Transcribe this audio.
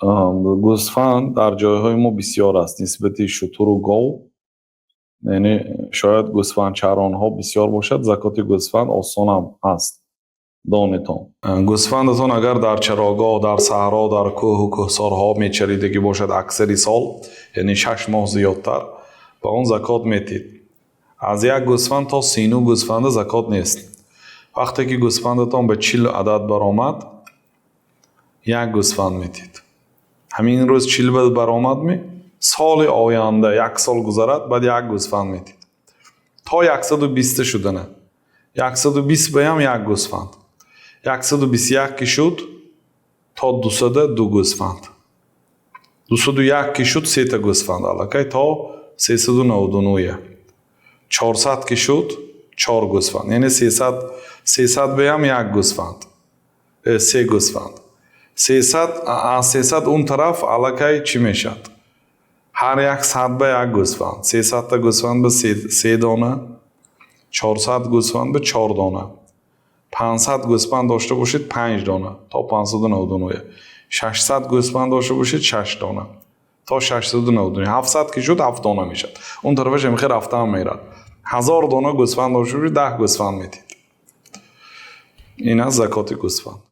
гӯсфанд дар ҷойҳои мо бисёр аст нисбати шутуру гов. яъне шояд гӯсфандчаронҳо бисёр бошад, закоти гӯсфанд осонам ҳаст донетон. Гӯсфандатон агар дар чарогоҳ, дар саҳро, дар кӯҳу кӯҳсорҳо мечаридагӣ бошад аксари сол, яъне 6 моҳ зиёдтар, ба он закот метиҳед. Аз як гӯсфанд то 39 гӯсфанда закот нест. вақте ки гӯсфандатон ба 40 адад баромад, як гӯсфанд метиҳед. ҳамин рӯз 40 баромад соли оянда 1 сол гузарад, баъд як гӯсфанд метиҳед. то 120 шудана. 120 баям як гӯсфанд. 121 ки шуд, то 202 гӯсфанд. 201 ки шуд 3 та гӯсфанд аллакай то 399. 400 ки шуд 4 гӯсфанд. яъне 300 баям як гӯсфанд. 3 гӯсфанд. 300 аз 300 он тараф аллакай чӣ мешад? ҳар як садба як гӯсфанд. 300 та гӯсфанд ба 3 дона, 400 гӯсфанд ба 4 дона. 500 гӯсфанд дошта бошед 5 дона то 599. 600 гӯсфанд дошта бошед 6 дона то 699. 700 ки шуд 7 дона мешад. он тарафаш ҳамихе рафтаам мерад. 1000 дона гӯсфанд дошта бошед 10 гӯсфанд метиҳед. ин аст закоти гӯсфанд.